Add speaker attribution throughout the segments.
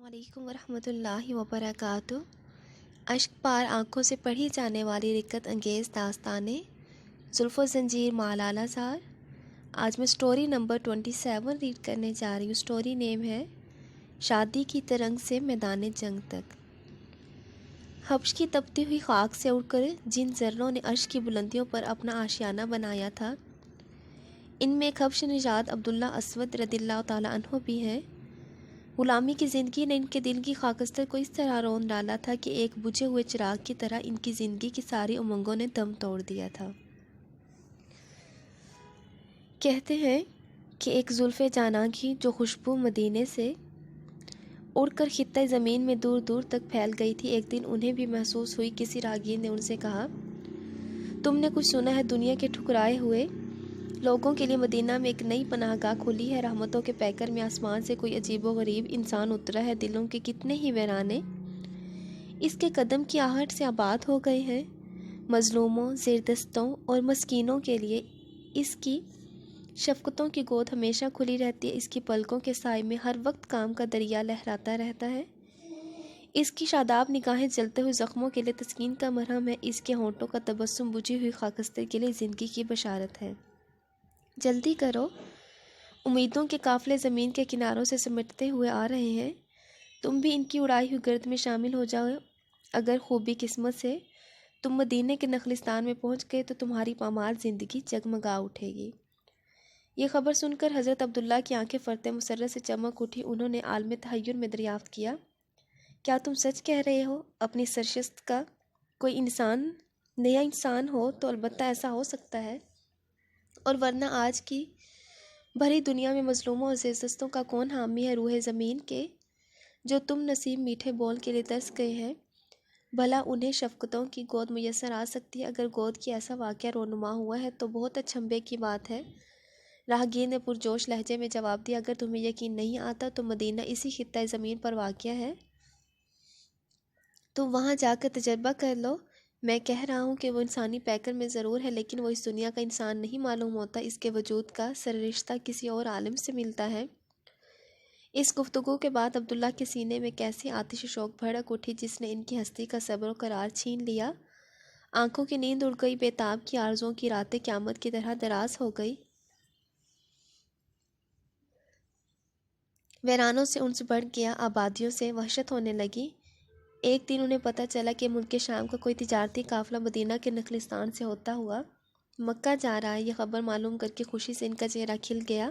Speaker 1: علیکم ورحمۃ اللہ وبرکاتہ۔ اشک پار آنکھوں سے پڑھی جانے والی رکت انگیز داستانیں زلف و زنجیر مالالہ زار۔ آج میں سٹوری نمبر 27 ریڈ کرنے جا رہی ہوں۔ سٹوری نیم ہے شادی کی ترنگ سے میدان جنگ تک۔ حبش کی تپتی ہوئی خاک سے اڑ کر جن ذروں نے عرش کی بلندیوں پر اپنا آشیانہ بنایا تھا، ان میں ایک حبش نژاد عبداللہ اسود رضی اللہ تعالیٰ عنہ بھی ہیں۔ غلامی کی زندگی نے ان کے دل کی خاکستر کو اس طرح رون ڈالا تھا کہ ایک بجھے ہوئے چراغ کی طرح ان کی زندگی کی ساری امنگوں نے دم توڑ دیا تھا۔ کہتے ہیں کہ ایک زلف جاناں کی جو خوشبو مدینے سے اڑ کر خطۂ زمین میں دور دور تک پھیل گئی تھی، ایک دن انہیں بھی محسوس ہوئی۔ کسی راہگیر نے ان سے کہا، تم نے کچھ سنا ہے؟ دنیا کے ٹھکرائے ہوئے لوگوں کے لیے مدینہ میں ایک نئی پناہ گاہ کھلی ہے۔ رحمتوں کے پیکر میں آسمان سے کوئی عجیب و غریب انسان اترا ہے۔ دلوں کے کتنے ہی ویرانے اس کے قدم کی آہٹ سے آباد ہو گئے ہیں۔ مظلوموں، زیردستوں اور مسکینوں کے لیے اس کی شفقتوں کی گود ہمیشہ کھلی رہتی ہے۔ اس کی پلکوں کے سائے میں ہر وقت کام کا دریا لہراتا رہتا ہے۔ اس کی شاداب نگاہیں جلتے ہوئے زخموں کے لیے تسکین کا مرہم ہے۔ اس کے ہونٹوں کا تبسم بجھی ہوئی خاکستر کے لیے زندگی کی بشارت ہے۔ جلدی کرو، امیدوں کے قافلے زمین کے کناروں سے سمٹتے ہوئے آ رہے ہیں۔ تم بھی ان کی اڑائی ہوئی گرد میں شامل ہو جاؤ۔ اگر خوبی قسمت سے تم مدینے کے نخلستان میں پہنچ گئے تو تمہاری پامال زندگی جگمگا اٹھے گی۔ یہ خبر سن کر حضرت عبداللہ کی آنکھیں فرتے مسرت سے چمک اٹھی۔ انہوں نے عالم تحیر میں دریافت کیا، کیا تم سچ کہہ رہے ہو؟ اپنی سرشت کا کوئی انسان نیا انسان ہو تو البتہ ایسا ہو سکتا ہے، اور ورنہ آج کی بھری دنیا میں مظلوموں اور زیردستوں کا کون حامی ہے؟ روح زمین کے جو تم نصیب میٹھے بول کے لیے ترس گئے ہیں، بھلا انہیں شفقتوں کی گود میسر آ سکتی ہے؟ اگر گود کی ایسا واقعہ رونما ہوا ہے تو بہت اچھمبے کی بات ہے۔ راہگیر نے پرجوش لہجے میں جواب دیا، اگر تمہیں یقین نہیں آتا تو مدینہ اسی خطۂ زمین پر واقع ہے، تم وہاں جا کر تجربہ کر لو۔ میں کہہ رہا ہوں کہ وہ انسانی پیکر میں ضرور ہے، لیکن وہ اس دنیا کا انسان نہیں معلوم ہوتا۔ اس کے وجود کا سررشتہ کسی اور عالم سے ملتا ہے۔ اس گفتگو کے بعد عبداللہ کے سینے میں کیسی آتش شوق بھڑک اٹھی جس نے ان کی ہستی کا صبر و قرار چھین لیا۔ آنکھوں کی نیند اڑ گئی، بےتاب کی آرزوؤں کی راتیں قیامت کی طرح دراز ہو گئی۔ ویرانوں سے انس بڑھ گیا، آبادیوں سے وحشت ہونے لگی۔ ایک دن انہیں پتہ چلا کہ ملک شام کا کوئی تجارتی قافلہ مدینہ کے نخلستان سے ہوتا ہوا مکہ جا رہا ہے۔ یہ خبر معلوم کر کے خوشی سے ان کا چہرہ کھل گیا،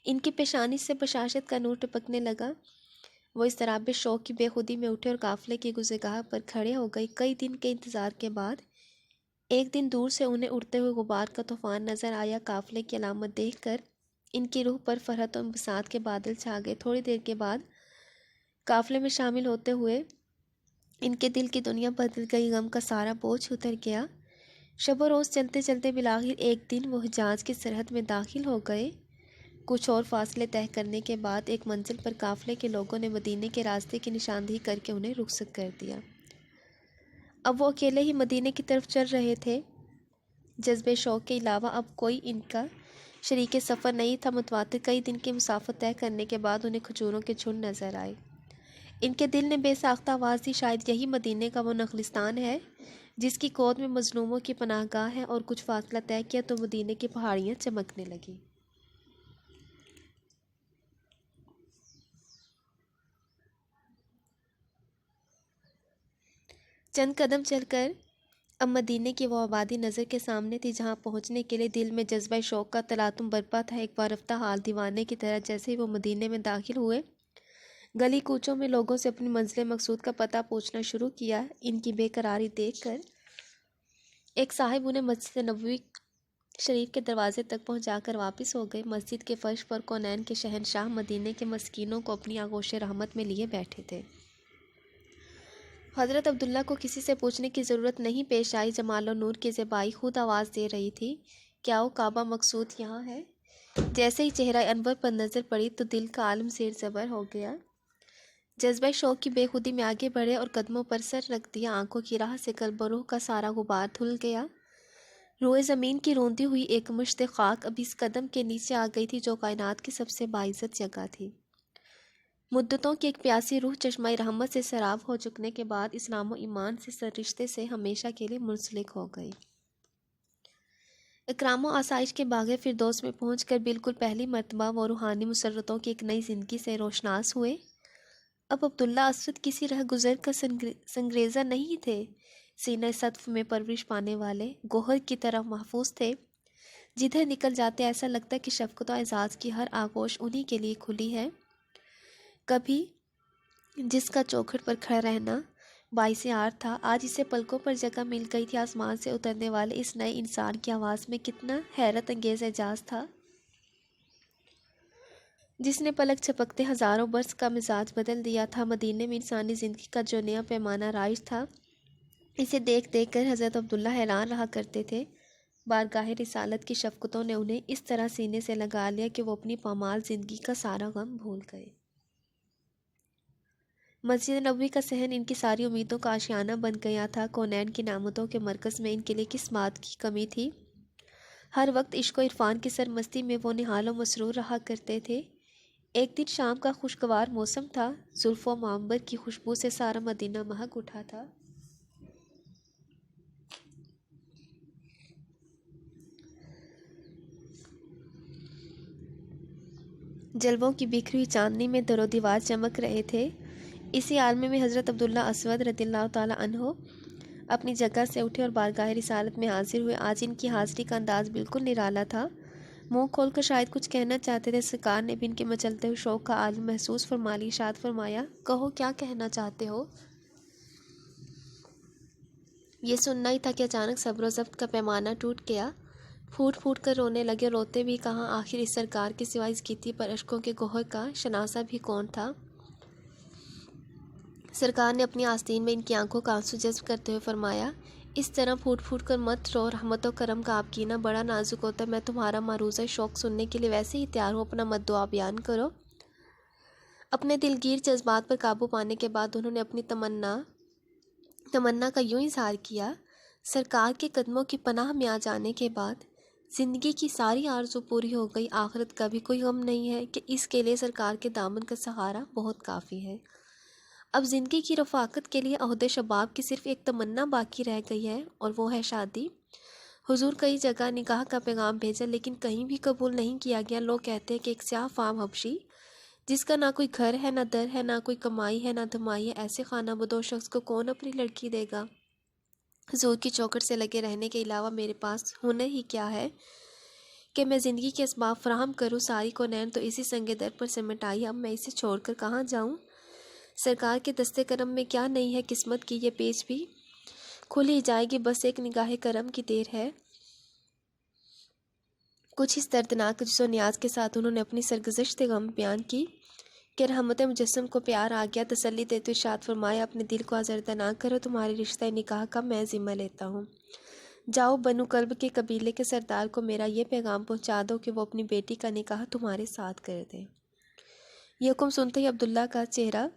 Speaker 1: ان کی پیشانی سے بشاشت کا نور ٹپکنے لگا۔ وہ اضطراب شوق کی بے خودی میں اٹھے اور قافلے کی گزرگاہ پر کھڑے ہو گئے۔ کئی دن کے انتظار کے بعد ایک دن دور سے انہیں اڑتے ہوئے غبار کا طوفان نظر آیا۔ قافلے کی علامت دیکھ کر ان کی روح پر فرحت و انبساط کے بادل چھا گئے۔ تھوڑی دیر کے بعد قافلے میں شامل ہوتے ہوئے ان کے دل کی دنیا بدل گئی، غم کا سارا بوجھ اتر گیا۔ شب و روز چلتے چلتے بالآخر ایک دن وہ حجاز کی سرحد میں داخل ہو گئے۔ کچھ اور فاصلے طے کرنے کے بعد ایک منزل پر قافلے کے لوگوں نے مدینے کے راستے کی نشاندہی کر کے انہیں رخصت کر دیا۔ اب وہ اکیلے ہی مدینے کی طرف چل رہے تھے۔ جذبے شوق کے علاوہ اب کوئی ان کا شریک سفر نہیں تھا۔ متواتر کئی دن کی مسافت طے کرنے کے بعد انہیں کھجوروں کے جھنڈ نظر آئے۔ ان کے دل نے بے ساختہ آواز دی، شاید یہی مدینے کا وہ نخلستان ہے جس کی گود میں مظلوموں کی پناہ گاہ ہے۔ اور کچھ فاصلہ طے کیا تو مدینے کی پہاڑیاں چمکنے لگیں۔ چند قدم چل کر اب مدینے کی وہ آبادی نظر کے سامنے تھی جہاں پہنچنے کے لیے دل میں جذبہ شوق کا تلاطم برپا تھا۔ ایک بار رفتہ حال دیوانے کی طرح جیسے ہی وہ مدینے میں داخل ہوئے، گلی کوچوں میں لوگوں سے اپنی منزل مقصود کا پتہ پوچھنا شروع کیا۔ ان کی بے قراری دیکھ کر ایک صاحب انہیں مسجد نبوی شریف کے دروازے تک پہنچا کر واپس ہو گئے۔ مسجد کے فرش پر کونین کے شہنشاہ مدینے کے مسکینوں کو اپنی آغوش رحمت میں لیے بیٹھے تھے۔ حضرت عبداللہ کو کسی سے پوچھنے کی ضرورت نہیں پیش آئی، جمال و نور کی زیبائی خود آواز دے رہی تھی، کیا وہ کعبہ مقصود یہاں ہے؟ جیسے ہی چہرہ انور پر نظر پڑی تو دل کا عالم زیر زبر ہو گیا۔ جذبہ شوق کی بے خودی میں آگے بڑھے اور قدموں پر سر رکھ دیا۔ آنکھوں کی راہ سے قلب و روح کا سارا غبار دھل گیا۔ روئے زمین کی روندی ہوئی ایک مشت خاک اب اس قدم کے نیچے آ گئی تھی جو کائنات کی سب سے باعزت جگہ تھی۔ مدتوں کی ایک پیاسی روح چشمہ رحمت سے سیراب ہو چکنے کے بعد اسلام و ایمان سے سر رشتے سے ہمیشہ کے لیے منسلک ہو گئی۔ اکرام و آسائش کے باغ فردوس میں پہنچ کر بالکل پہلی مرتبہ وہ روحانی مسرتوں کی ایک نئی زندگی سے روشناس ہوئے۔ اب عبداللہ اسود کسی رہ گزر کا سنگریزہ نہیں تھے، سینہ صدف میں پرورش پانے والے گوہر کی طرح محفوظ تھے، جدھر نکل جاتے ایسا لگتا ہے کہ شفقت و اعزاز کی ہر آغوش انہی کے لیے کھلی ہے۔ کبھی جس کا چوکھٹ پر کھڑا رہنا باعث عار تھا، آج اسے پلکوں پر جگہ مل گئی تھی۔ آسمان سے اترنے والے اس نئے انسان کی آواز میں کتنا حیرت انگیز اعجاز تھا، جس نے پلک جھپکتے ہزاروں برس کا مزاج بدل دیا تھا۔ مدینے میں انسانی زندگی کا جو نیا پیمانہ رائج تھا، اسے دیکھ دیکھ کر حضرت عبداللہ حیران رہا کرتے تھے۔ بارگاہ رسالت کی شفقتوں نے انہیں اس طرح سینے سے لگا لیا کہ وہ اپنی پامال زندگی کا سارا غم بھول گئے۔ مسجد نبوی کا صحن ان کی ساری امیدوں کا آشیانہ بن گیا تھا۔ کونین کی نعمتوں کے مرکز میں ان کے لیے کس بات کی کمی تھی؟ ہر وقت عشق و عرفان کی سرمستی میں وہ نہال و مسرور رہا کرتے تھے۔ ایک دن شام کا خوشگوار موسم تھا، زلف و معمبر کی خوشبو سے سارا مدینہ مہک اٹھا تھا۔ جلووں کی بکھری ہوئی چاندنی میں در و دیوار چمک رہے تھے۔ اسی عالمے میں حضرت عبداللہ اسود رضی اللہ تعالیٰ عنہ اپنی جگہ سے اٹھے اور بارگاہ رسالت میں حاضر ہوئے۔ آج ان کی حاضری کا انداز بالکل نرالا تھا۔ منہ کھول کر شاید کچھ کہنا چاہتے تھے، سرکار نے بھی ان کے مچلتے ہوئے شوق کا عالم محسوس فرما لی۔ ارشاد فرمایا، کہو کیا کہنا چاہتے ہو؟ یہ سننا ہی تھا کہ اچانک صبر و ضبط کا پیمانہ ٹوٹ گیا، پھوٹ پھوٹ کر رونے لگے۔ روتے بھی کہاں، آخر اس سرکار کے سوا اس گیتی پر اشکوں کے گوہر کا شناسہ بھی کون تھا؟ سرکار نے اپنی آستین میں ان کی آنکھوں کا آنسو جذب کرتے ہوئے فرمایا، اس طرح پھوٹ پھوٹ کر مت رو، رحمت و کرم کا آبگینہ بڑا نازک ہوتا ہے۔ میں تمہارا معروضہ شوق سننے کے لیے ویسے ہی تیار ہوں، اپنا مدعا بیان کرو۔ اپنے دلگیر جذبات پر قابو پانے کے بعد انہوں نے اپنی تمنا کا یوں اظہار کیا، سرکار کے قدموں کی پناہ میں آ جانے کے بعد زندگی کی ساری آرزو پوری ہو گئی، آخرت کا بھی کوئی غم نہیں ہے کہ اس کے لیے سرکار کے دامن کا سہارا بہت کافی ہے۔ اب زندگی کی رفاقت کے لیے عہد شباب کی صرف ایک تمنا باقی رہ گئی ہے، اور وہ ہے شادی۔ حضور کئی جگہ نکاح کا پیغام بھیجا، لیکن کہیں بھی قبول نہیں کیا گیا۔ لوگ کہتے ہیں کہ ایک سیاہ فام حبشی جس کا نہ کوئی گھر ہے، نہ در ہے، نہ کوئی کمائی ہے، نہ دھمائی ہے، ایسے خانہ بدوش شخص کو کون اپنی لڑکی دے گا؟ حضور کی چوکھٹ سے لگے رہنے کے علاوہ میرے پاس ہنر ہی کیا ہے کہ میں زندگی کے اسباب فراہم کروں؟ ساری کونین تو اسی سنگ در پر سمٹ آئی، اب میں اسے چھوڑ کر کہاں جاؤں؟ سرکار کے دستے کرم میں کیا نہیں ہے، قسمت کی یہ پیچ بھی کھل ہی جائے گی، بس ایک نگاہ کرم کی دیر ہے۔ کچھ اس دردناک جز و نیاز کے ساتھ انہوں نے اپنی سرگزشت غم بیان کی کہ رحمت مجسم کو پیار آ گیا۔ تسلی دیتے ارشاد فرمایا، اپنے دل کو آزردہ نہ کرو، تمہارے رشتہ نکاح کا میں ذمہ لیتا ہوں۔ جاؤ بنو کلب کے قبیلے کے سردار کو میرا یہ پیغام پہنچا دو کہ وہ اپنی بیٹی کا نکاح تمہارے ساتھ کر دے۔ یہ حکم سنتے ہی عبداللہ کا چہرہ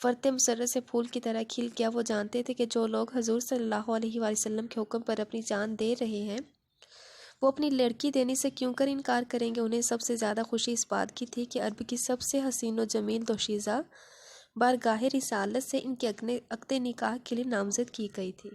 Speaker 1: فرط مسرت سے پھول کی طرح کھل گیا۔ وہ جانتے تھے کہ جو لوگ حضور صلی اللہ علیہ وآلہ وسلم کے حکم پر اپنی جان دے رہے ہیں، وہ اپنی لڑکی دینے سے کیوں کر انکار کریں گے؟ انہیں سب سے زیادہ خوشی اس بات کی تھی کہ عرب کی سب سے حسین و جمیل دوشیزہ بارگاہ رسالت سے ان کے عقد نکاح کے لیے نامزد کی گئی تھی۔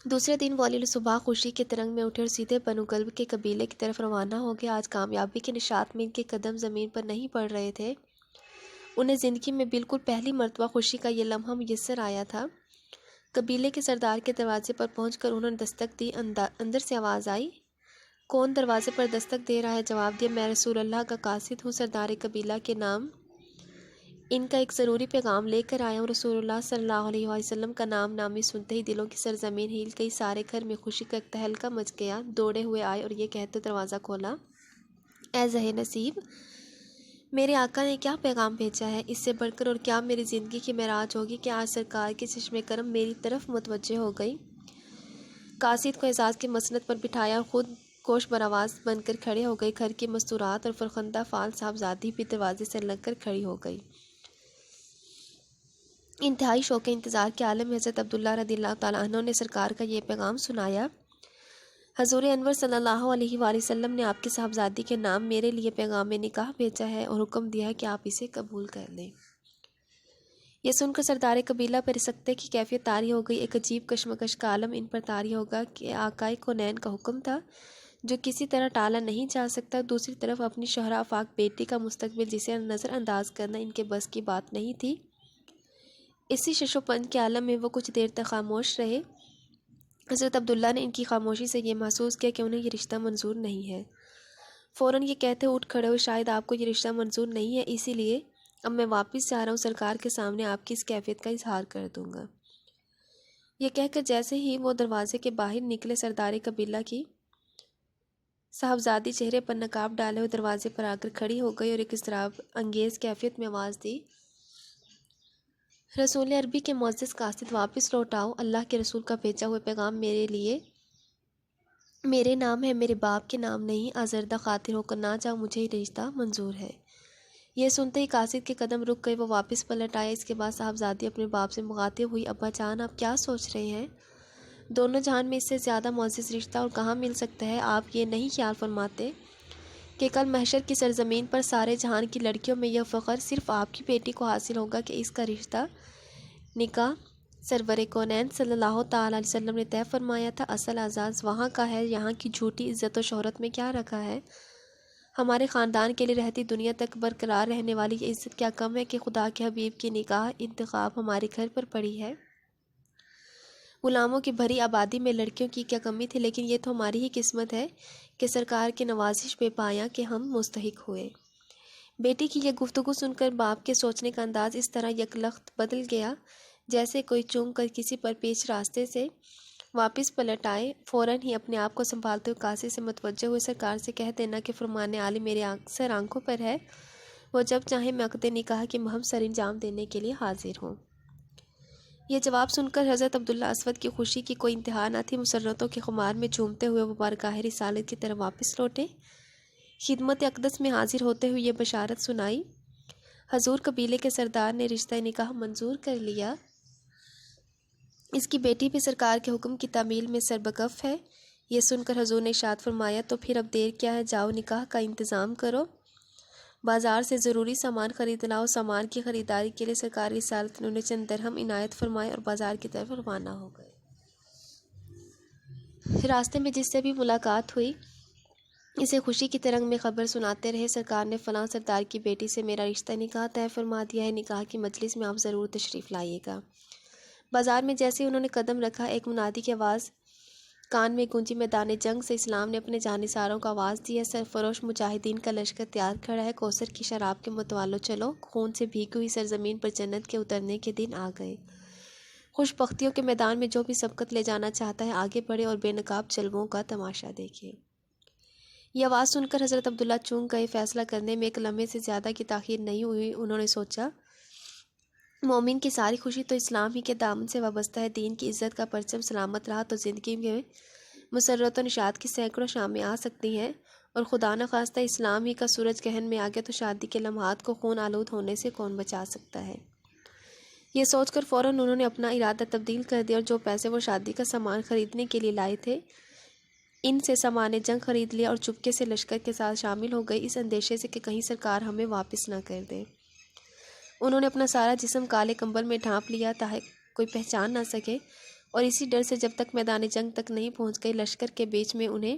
Speaker 1: دوسرے دن وہ علیل صبح خوشی کے ترنگ میں اٹھے اور سیدھے بنو کلب کے قبیلے کی طرف روانہ ہو گئے۔ آج کامیابی کے نشاط میں ان کے قدم زمین پر نہیں پڑ رہے تھے، انہیں زندگی میں بالکل پہلی مرتبہ خوشی کا یہ لمحہ میسر آیا تھا۔ قبیلے کے سردار کے دروازے پر پہنچ کر انہوں نے دستک دی۔ اندر سے آواز آئی، کون دروازے پر دستک دے رہا ہے؟ جواب دیا، میں رسول اللہ کا قاصد ہوں، سردار قبیلہ کے نام ان کا ایک ضروری پیغام لے کر آیا ہوں۔ رسول اللہ صلی اللہ علیہ وآلہ وسلم کا نام نامی سنتے ہی دلوں کی سرزمین ہل گئی، سارے گھر میں خوشی کا ایک تہلکہ مچ گیا۔ دوڑے ہوئے آئے اور یہ کہتے دروازہ کھولا، اے زہ نصیب، میرے آقا نے کیا پیغام بھیجا ہے؟ اس سے بڑھ کر اور کیا میری زندگی کی معراج ہوگی کہ آج سرکار کی چشم کرم میری طرف متوجہ ہو گئی۔ قاصد کو اعزاز کی مسند پر بٹھایا اور خود گوش براواز بن کر کھڑے ہو گئے۔ گھر کی مستورات اور فرخندہ فال صاحبزادی بھی دروازے سے لگ کر کھڑی ہو گئی۔ انتہائی شوق انتظار کے عالم میں حضرت عبداللہ رضی اللہ تعالیٰ عنہ نے سرکار کا یہ پیغام سنایا۔ حضور انور صلی اللہ علیہ وآلہ وسلم نے آپ کی صاحبزادی کے نام میرے لیے پیغام نکاح بھیجا ہے اور حکم دیا ہے کہ آپ اسے قبول کر لیں۔ یہ سن کر سردار قبیلہ پر سکتے کی کیفیت طاری ہو گئی۔ ایک عجیب کشمکش کا عالم ان پر طاری ہوگا کہ آقائے کونین کا حکم تھا جو کسی طرح ٹالا نہیں جا سکتا۔ دوسری طرف اپنی شوہرا آفاق بیٹی کا مستقبل جسے نظر انداز کرنا ان کے بس کی بات نہیں تھی۔ اسی شش و پنج کے عالم میں وہ کچھ دیر تک خاموش رہے۔ حضرت عبداللہ نے ان کی خاموشی سے یہ محسوس کیا کہ انہیں یہ رشتہ منظور نہیں ہے۔ فوراً یہ کہتے اٹھ کھڑے ہوئے، شاید آپ کو یہ رشتہ منظور نہیں ہے، اسی لیے اب میں واپس جا رہا ہوں، سرکار کے سامنے آپ کی اس کیفیت کا اظہار کر دوں گا۔ یہ کہہ کر جیسے ہی وہ دروازے کے باہر نکلے، سردار قبیلہ کی صاحبزادی چہرے پر نقاب ڈالے ہوئے دروازے پر آ کر کھڑی ہو گئی اور ایک اضطراب انگیز کیفیت میں آواز دی، رسول عربی کے معزز قاصد، واپس لوٹ آؤ۔ اللہ کے رسول کا بھیجا ہوا پیغام میرے لیے میرے نام ہے، میرے باپ کے نام نہیں۔ آزردہ خاطر ہو کر نہ جاؤ، مجھے یہ رشتہ منظور ہے۔ یہ سنتے ہی قاصد کے قدم رک گئے، وہ واپس پلٹ آئے۔ اس کے بعد صاحبزادی اپنے باپ سے مخاطب ہوئی، ابا جان آپ کیا سوچ رہے ہیں؟ دونوں جہان میں اس سے زیادہ معزز رشتہ اور کہاں مل سکتا ہے؟ آپ یہ نہیں خیال فرماتے کہ کل محشر کی سرزمین پر سارے جہان کی لڑکیوں میں یہ فخر صرف آپ کی بیٹی کو حاصل ہوگا کہ اس کا رشتہ نکاح سرور کونین صلی اللہ تعالیٰ علیہ وسلم نے طے فرمایا تھا۔ اصل اعزاز وہاں کا ہے، یہاں کی جھوٹی عزت و شہرت میں کیا رکھا ہے؟ ہمارے خاندان کے لیے رہتی دنیا تک برقرار رہنے والی یہ عزت کیا کم ہے کہ خدا کے حبیب کی نکاح انتخاب ہمارے گھر پر پڑی ہے؟ غلاموں کی بھری آبادی میں لڑکیوں کی کیا کمی تھی، لیکن یہ تو ہماری ہی قسمت ہے کہ سرکار کی نوازش بے پایاں کہ ہم مستحق ہوئے۔ بیٹی کی یہ گفتگو سن کر باپ کے سوچنے کا انداز اس طرح یکلخت بدل گیا جیسے کوئی چونک کر کسی پر پیچ راستے سے واپس پلٹ آئے۔ فوراً ہی اپنے آپ کو سنبھالتے ہوئے قاصد سے متوجہ ہوئے، سرکار سے کہہ دینا کہ فرمان عالی میرے اکثر آنکھوں پر ہے، وہ جب چاہیں میں عقد نکاح کی مہم سر انجام دینے کے لیے حاضر ہوں۔ یہ جواب سن کر حضرت عبداللہ اسود کی خوشی کی کوئی انتہا نہ تھی۔ مسرتوں کے خمار میں جھومتے ہوئے وہ بارگاہ رسالت کی طرف واپس لوٹے۔ خدمت اقدس میں حاضر ہوتے ہوئے یہ بشارت سنائی، حضور قبیلے کے سردار نے رشتہ نکاح منظور کر لیا، اس کی بیٹی بھی سرکار کے حکم کی تعمیل میں سربکف ہے۔ یہ سن کر حضور نے ارشاد فرمایا، تو پھر اب دیر کیا ہے، جاؤ نکاح کا انتظام کرو، بازار سے ضروری سامان خرید لاؤ۔ سامان کی خریداری کے لیے سرکار رسالت نے انہیں چند درہم عنایت فرمائے اور بازار کی طرف روانہ ہو گئے۔ راستے میں جس سے بھی ملاقات ہوئی اسے خوشی کی ترنگ میں خبر سناتے رہے، سرکار نے فلاں سردار کی بیٹی سے میرا رشتہ نکاح طے فرما دیا ہے، نکاح کی مجلس میں آپ ضرور تشریف لائیے گا۔ بازار میں جیسے انہوں نے قدم رکھا، ایک منادی کی آواز کان میں گونجی، میدان جنگ سے اسلام نے اپنے جانثاروں کو آواز دی ہے، سرفروش مجاہدین کا لشکر تیار کھڑا ہے، کوثر کی شراب کے متوالو چلو، خون سے بھیگی ہوئی سرزمین پر جنت کے اترنے کے دن آ گئے۔ خوش بختیوں کے میدان میں جو بھی سبقت لے جانا چاہتا ہے آگے بڑھے اور بے نقاب جلووں کا تماشا دیکھے۔ یہ آواز سن کر حضرت عبداللہ چونک گئے، فیصلہ کرنے میں ایک لمحے سے زیادہ کی تاخیر نہیں ہوئی۔ انہوں نے سوچا، مومن کی ساری خوشی تو اسلام ہی کے دامن سے وابستہ ہے، دین کی عزت کا پرچم سلامت رہا تو زندگی میں مسرت و نشاط کی سینکڑوں شامیں آ سکتی ہیں، اور خدا نخواستہ اسلام ہی کا سورج گہن میں آگے تو شادی کے لمحات کو خون آلود ہونے سے کون بچا سکتا ہے۔ یہ سوچ کر فوراً انہوں نے اپنا ارادہ تبدیل کر دیا اور جو پیسے وہ شادی کا سامان خریدنے کے لیے لائے تھے ان سے سامان جنگ خرید لیا اور چپکے سے لشکر کے ساتھ شامل ہو گئی، اس اندیشے سے کہ کہیں سرکار ہمیں واپس نہ کر دے۔ انہوں نے اپنا سارا جسم کالے کمبل میں ڈھانپ لیا تاکہ کوئی پہچان نہ سکے، اور اسی ڈر سے جب تک میدان جنگ تک نہیں پہنچ گئے لشکر کے بیچ میں انہیں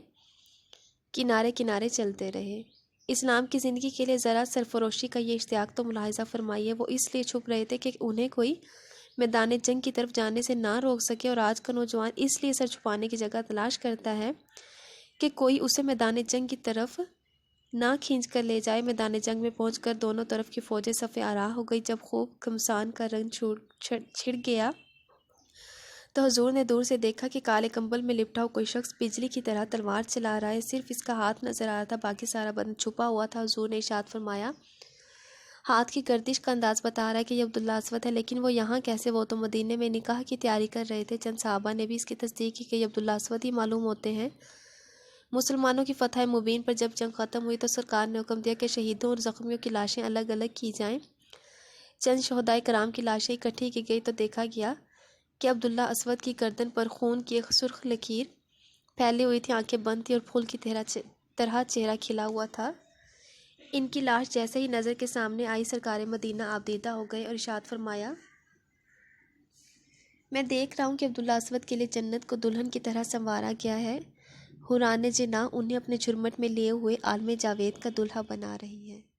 Speaker 1: کنارے کنارے چلتے رہے۔ اسلام کی زندگی کے لیے ذرا سرفروشی کا یہ اشتیاق تو ملاحظہ فرمائیے، وہ اس لیے چھپ رہے تھے کہ انہیں کوئی میدان جنگ کی طرف جانے سے نہ روک سکے، اور آج کا نوجوان اس لیے سر چھپانے کی جگہ تلاش کرتا ہے کہ کوئی اسے میدان جنگ کی طرف نہ کھینچ کر لے جائے۔ میدان جنگ میں پہنچ کر دونوں طرف کی فوجیں صفِ آراہ ہو گئی۔ جب خوب گھمسان کا رنگ چھڑ گیا تو حضور نے دور سے دیکھا کہ کالے کمبل میں لپٹا ہوا کوئی شخص بجلی کی طرح تلوار چلا رہا ہے، صرف اس کا ہاتھ نظر آ رہا تھا، باقی سارا بدن چھپا ہوا تھا۔ حضور نے ارشاد فرمایا، ہاتھ کی گردش کا انداز بتا رہا ہے کہ یہ عبداللہ اسود ہے، لیکن وہ یہاں کیسے؟ وہ تو مدینے میں نکاح کی تیاری کر رہے تھے۔ چند صحابہ نے بھی اس کی تصدیق کی کہ یہ عبداللہ اسود ہی معلوم ہوتے ہیں۔ مسلمانوں کی فتح مبین پر جب جنگ ختم ہوئی تو سرکار نے حکم دیا کہ شہیدوں اور زخمیوں کی لاشیں الگ الگ کی جائیں۔ چند شہدائے کرام کی لاشیں اکٹھی کی گئی تو دیکھا گیا کہ عبداللہ اسود کی گردن پر خون کی ایک سرخ لکیر پھیلی ہوئی تھی، آنکھیں بند تھی اور پھول کی طرح چہرہ کھلا ہوا تھا۔ ان کی لاش جیسے ہی نظر کے سامنے آئی، سرکار مدینہ آبدیدہ ہو گئے اور ارشاد فرمایا، میں دیکھ رہا ہوں کہ عبداللہ اسود کے لیے جنت کو دلہن کی طرح سنوارا گیا ہے۔ حوران جناح انہیں اپنے جھرمٹ میں لیے ہوئے عالم جاوید کا دلہا بنا رہی ہیں۔